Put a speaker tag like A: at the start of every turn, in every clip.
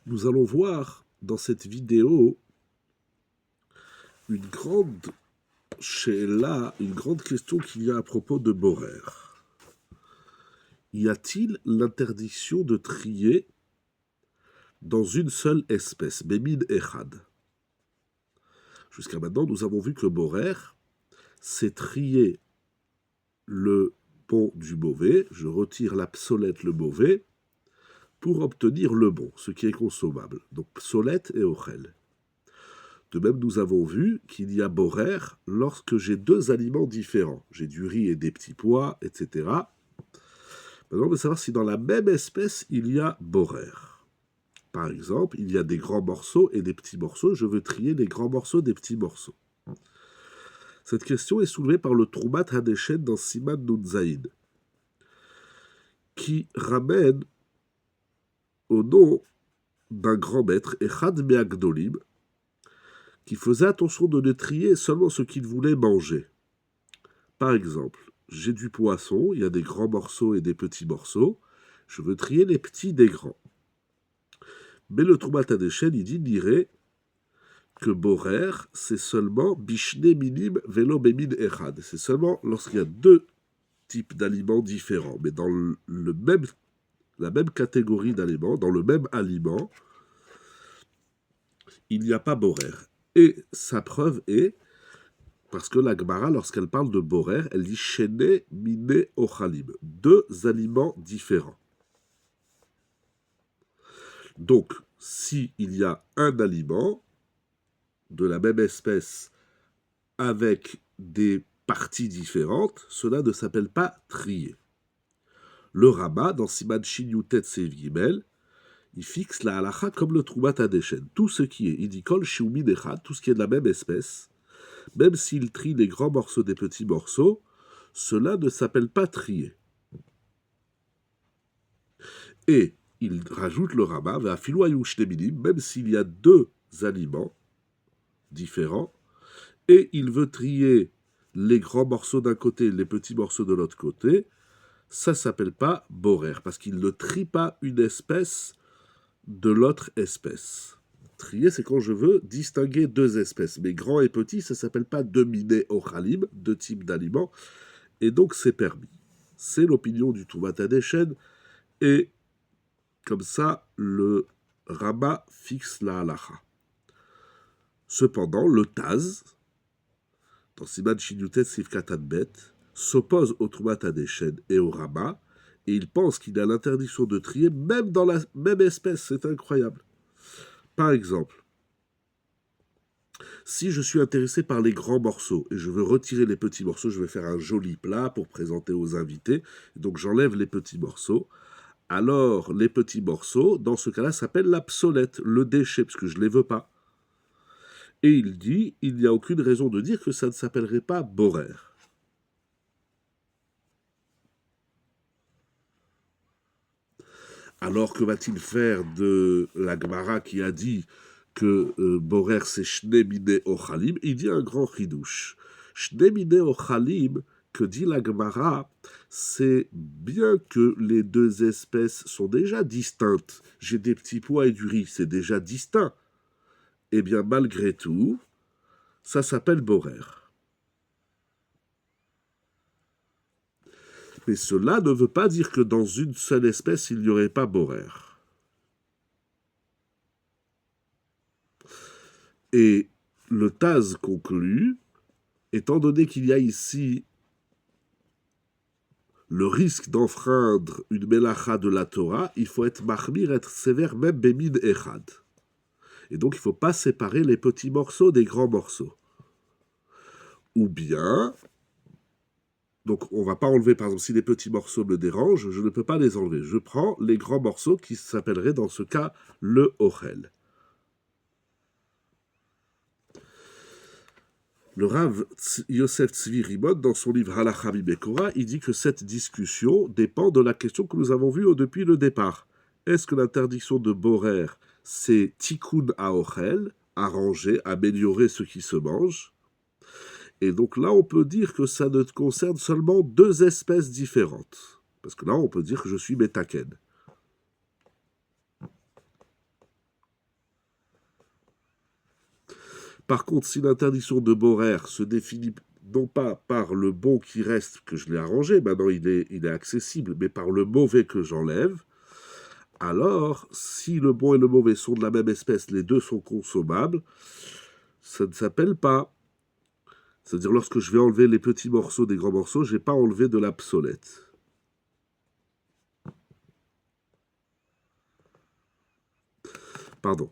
A: Nous allons voir dans cette vidéo une grande she'ela, une grande question qu'il y a à propos de Borer. Y a-t-il l'interdiction de trier dans une seule espèce, Bemid Echad? Jusqu'à maintenant, nous avons vu que Borer, c'est trier le bon du mauvais, je retire l'obsolète, le mauvais, pour obtenir le bon, ce qui est consommable. Donc psolète et ochel. De même, nous avons vu qu'il y a borer lorsque j'ai deux aliments différents. J'ai du riz et des petits pois, etc. Maintenant, on veut savoir si dans la même espèce, il y a borer. Par exemple, il y a des grands morceaux et des petits morceaux. Je veux trier les grands morceaux des petits morceaux. Cette question est soulevée par le Troumat Hadeshen dans Siman Nun Zaïd, qui ramène au nom d'un grand maître, Echad Me'agdolim, qui faisait attention de ne trier seulement ce qu'il voulait manger. Par exemple, j'ai du poisson, il y a des grands morceaux et des petits morceaux, je veux trier les petits des grands. Mais le Troumat Hadeshen, il dirait que Borer, c'est seulement Bishne Minim Velo Bemin Echad. C'est seulement lorsqu'il y a deux types d'aliments différents, mais dans la même catégorie d'aliments, dans le même aliment, il n'y a pas Borer. Et sa preuve est, parce que la Gemara, lorsqu'elle parle de Borer, elle dit Shene Mine Ochalim, deux aliments différents. Donc, s'il y a un aliment de la même espèce avec des parties différentes, cela ne s'appelle pas trier. Le Rama, dans Siman Shin Yutet Seif Gimel, il fixe la halacha comme le Troumat Hadeshen. Tout ce qui est idikol shiumin echad, tout ce qui est de la même espèce, même s'il trie les grands morceaux des petits morceaux, cela ne s'appelle pas trier. Et il rajoute le Rama, même s'il y a deux aliments différents, et il veut trier les grands morceaux d'un côté et les petits morceaux de l'autre côté, ça ne s'appelle pas borer, parce qu'il ne trie pas une espèce de l'autre espèce. Trier, c'est quand je veux distinguer deux espèces. Mais grand et petit, ça ne s'appelle pas deux minés ochalim, deux types d'aliments, et donc c'est permis. C'est l'opinion du Troumat Hadeshen, et comme ça, le Rama fixe la halacha. Cependant, le Taz, dans Siman Shin Yutet Seif Katan Bet, s'oppose au Troumat Hadeshen et au Rama, et il pense qu'il a l'interdiction de trier même dans la même espèce. C'est incroyable. Par exemple, si je suis intéressé par les grands morceaux et je veux retirer les petits morceaux, je vais faire un joli plat pour présenter aux invités, donc j'enlève les petits morceaux. Alors, les petits morceaux, dans ce cas-là, s'appellent l'obsolète, le déchet, parce que je ne les veux pas. Et il dit, il n'y a aucune raison de dire que ça ne s'appellerait pas borer. Alors, que va-t-il faire de la Gemara qui a dit que borer c'est shnemine ochalim? Il dit un grand chidouche. Shnemine ochalim, que dit la Gemara, c'est bien que les deux espèces sont déjà distinctes. J'ai des petits pois et du riz, c'est déjà distinct. Eh bien, malgré tout, ça s'appelle borer. Mais cela ne veut pas dire que dans une seule espèce, il n'y aurait pas borer. Et le Taz conclut, étant donné qu'il y a ici le risque d'enfreindre une mélacha de la Torah, il faut être mahmir, être sévère, même bémid echad. Et donc il ne faut pas séparer les petits morceaux des grands morceaux. Ou bien, donc on ne va pas enlever, par exemple, si les petits morceaux me dérangent, je ne peux pas les enlever. Je prends les grands morceaux qui s'appelleraient dans ce cas le ochel. Le Rav Yosef Tzvi Rimon, dans son livre Halacha Mibekora, il dit que cette discussion dépend de la question que nous avons vue depuis le départ. Est-ce que l'interdiction de borer, c'est tikkun haochel, arranger, améliorer ce qui se mange? Et donc là, on peut dire que ça ne concerne seulement deux espèces différentes. Parce que là, on peut dire que je suis métaken. Par contre, si l'interdiction de borer se définit non pas par le bon qui reste, que je l'ai arrangé, maintenant il est accessible, mais par le mauvais que j'enlève, alors, si le bon et le mauvais sont de la même espèce, les deux sont consommables, ça ne s'appelle pas. C'est-à-dire, lorsque je vais enlever les petits morceaux des grands morceaux, je n'ai pas enlevé de l'obsolète. Pardon.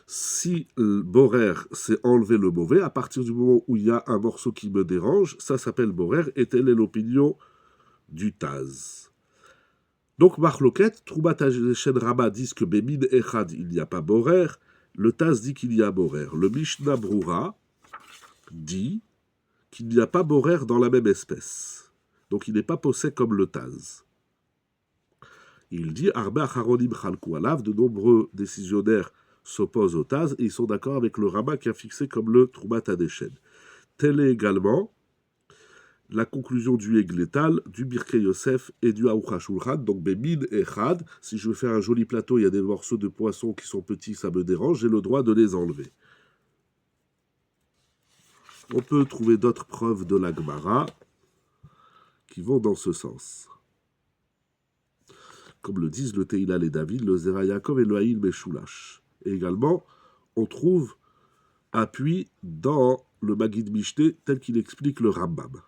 A: Si le borer, c'est enlever le mauvais, à partir du moment où il y a un morceau qui me dérange, ça s'appelle borer, et telle est l'opinion du Taz. Donc, Marloquette, Troubat Shen Rama disent que Bémid Echad, il n'y a pas borer, le Taz dit qu'il y a borer. Le Mishnah Brura dit qu'il n'y a pas borer dans la même espèce. Donc, il n'est pas possède comme le Taz. Il dit Arbe Acharonim Chalku Alav, de nombreux décisionnaires s'opposent au Taz et ils sont d'accord avec le Rama qui a fixé comme le Troubat Adeshen. Telle est également la conclusion du Egletal, du Birkei Yosef et du Aruch HaShulchan. Donc Bémin et Chad, si je veux faire un joli plateau, il y a des morceaux de poisson qui sont petits, ça me dérange, j'ai le droit de les enlever. On peut trouver d'autres preuves de la Gemara qui vont dans ce sens. Comme le disent le Teilal et David, le Zera Yaakov et le Haïl Meshulash. Et également, on trouve appui dans le Maggid Mishneh tel qu'il explique le Rambam.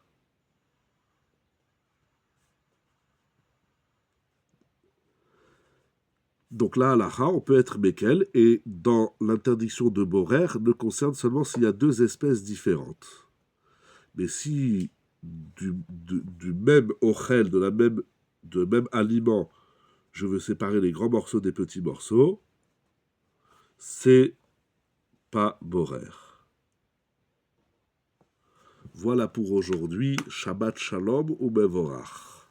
A: Donc là, halakha, on peut être Mekel, et dans l'interdiction de borer, ne concerne seulement s'il y a deux espèces différentes. Mais si du même ochel, de même aliment, je veux séparer les grands morceaux des petits morceaux, c'est pas borer. Voilà pour aujourd'hui. Shabbat Shalom ou Mevorach.